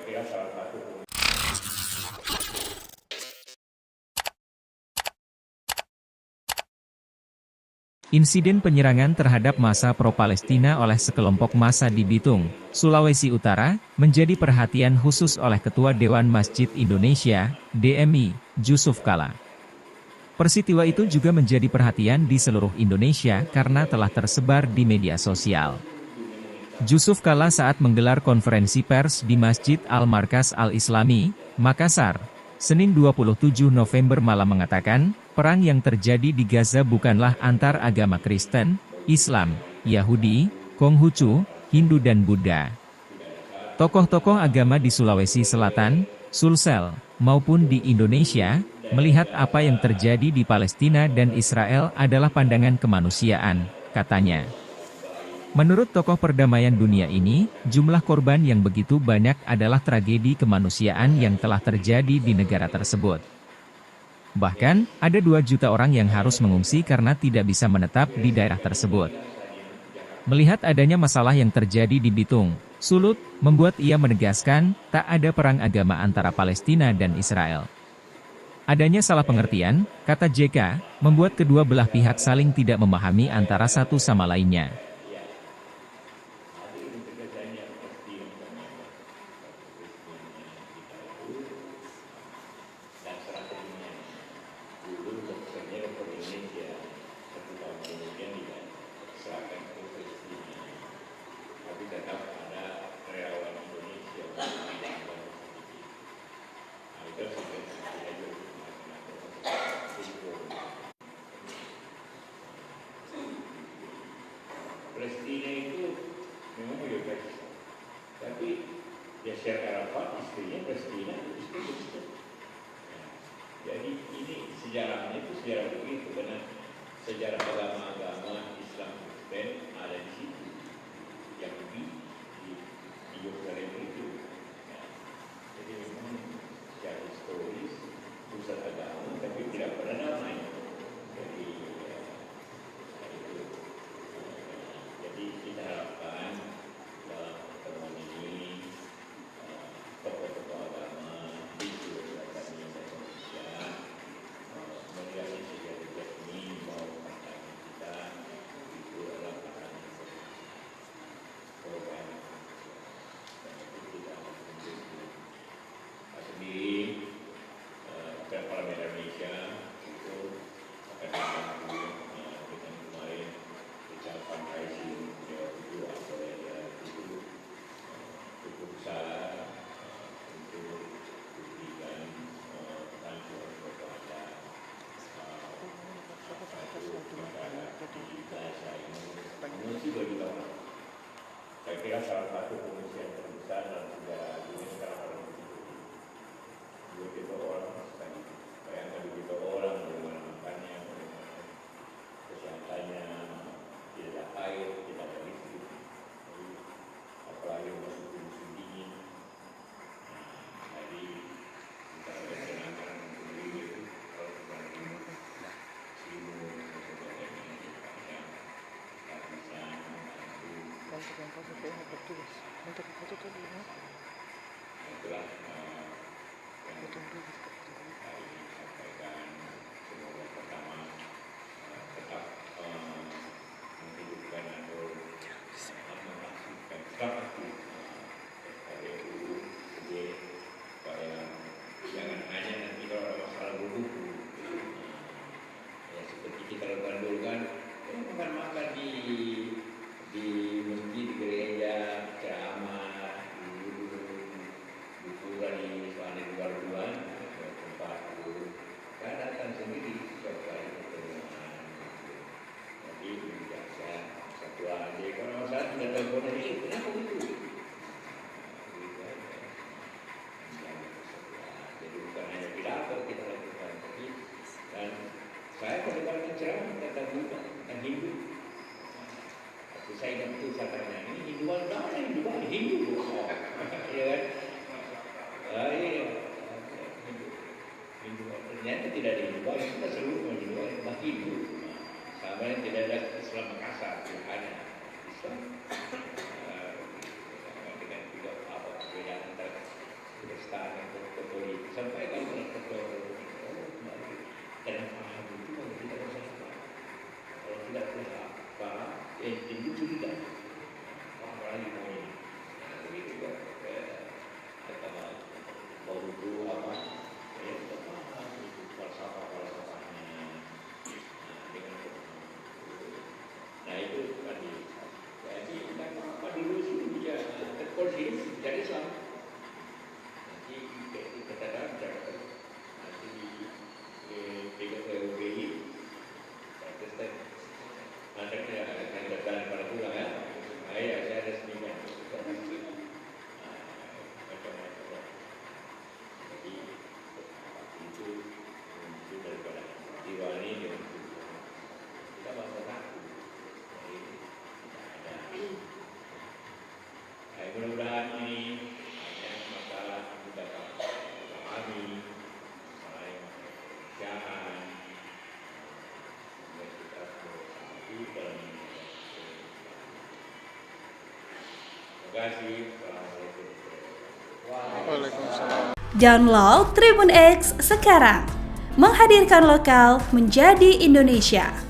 kira salah satu. Insiden penyerangan terhadap massa pro-Palestina oleh sekelompok massa di Bitung, Sulawesi Utara, menjadi perhatian khusus oleh Ketua Dewan Masjid Indonesia, DMI, Jusuf Kalla. Peristiwa itu juga menjadi perhatian di seluruh Indonesia karena telah tersebar di media sosial. Jusuf Kalla saat menggelar konferensi pers di Masjid Al-Markas Al-Islami, Makassar, Senin 27 November malam mengatakan, perang yang terjadi di Gaza bukanlah antar agama Kristen, Islam, Yahudi, Konghucu, Hindu dan Buddha. Tokoh-tokoh agama di Sulawesi Selatan, Sulsel, maupun di Indonesia, melihat apa yang terjadi di Palestina dan Israel adalah pandangan kemanusiaan, katanya. Menurut tokoh perdamaian dunia ini, jumlah korban yang begitu banyak adalah tragedi kemanusiaan yang telah terjadi di negara tersebut. Bahkan, ada 2 juta orang yang harus mengungsi karena tidak bisa menetap di daerah tersebut. Melihat adanya masalah yang terjadi di Bitung, Sulut, membuat ia menegaskan, tak ada perang agama antara Palestina dan Israel. Adanya salah pengertian, kata JK, membuat kedua belah pihak saling tidak memahami antara satu sama lainnya. Palestina itu memang bebas, tapi Yasser Arafat istrinya Palestina, istri Kristen. Jadi ini sejarahnya itu sejarah begitu, karena sejarah agama-agama Islam Kristen ada di situ, Yahudi di Yerusalem itu. Jadi memang secara historis pusat agama, tapi tidak pernah damai. Jadi kita harapkan dalam pertemuan ini tokoh-tokoh agama di seluruh Indonesia melihat sejarah ini bahwa pandangan kita itu adalah pandangan korban dan itu tidak menjadi sendiri Parlemen Indonesia itu akan membantu dengan kemarin ucapan Raisi itu cukup besar untuk diberikan bantuan kepada satu negara di Gaza ini mengungsi bagi orang. Saya kira salah satu pengungsian terbesar dalam sejarah dunia sekarang itu 2 juta orang sekali. Bayangkan 2 juta orang bagaimana makannya, bagaimana kesehatannya, tidak ada air, tidak ada listrik, apalagi masuk musim dingin. Jadi kita ada kenangan untuk diri kalau bukan selimut yang tak bisa membantu. Itulah yang hari ini sampaikan. Semoga pertama tetap menghidupkan atau mengaktifkan strategi RUU supaya jangan hanya nanti kalau ada masalah buku ya seperti kita lakukan dulu kan makan di masjid, di gereja, ceramah, di pura di luar-luar tempat itu kan datang sendiri setiap kali pertemuan. Jadi biasa satu aja kalau masalah sudah telepon lagi kenapa begitu? Jadi bukan hanya pidato kita lakukan, tapi dan saya mendengarkan ceramah kata Buddha dan Hindu. Tapi saya ingat itu katanya ini Hinduan mana Hinduan Hindu, ya kan? Iya, Hindu. Ternyata tidak ada Hinduan, kita seluruh Hinduan, bah Hindu. Sama yang tidak ada Islam Makassar, ada Islam dengan juga apa perbedaan antara istana Katolik sampai kalau Katolik dan paham itu kalau tidak bisa apa, kalau tidak bisa apa, itu tidak orang lain mau ini, tapi juga kata mau itu apa, ya paham itu falsafahnya, dengan nah itu tadi. Jadi tidak apa dulu sih ya terkonsumsi jadi Islam. Nanti dikatakan nanti di PKPUBI Kristen. Nanti akan datang pada pulang ya. Saya resmikan. Macam-macam. Jadi itu daripada diwali dengan kita bahasa satu. Mudah-mudahan ini hanya masalah kita pahami, masalah jangan kita bersatu dalam. Terima kasih. Assalamualaikum. Waalaikumsalam. Download Tribun X sekarang, menghadirkan lokal menjadi Indonesia.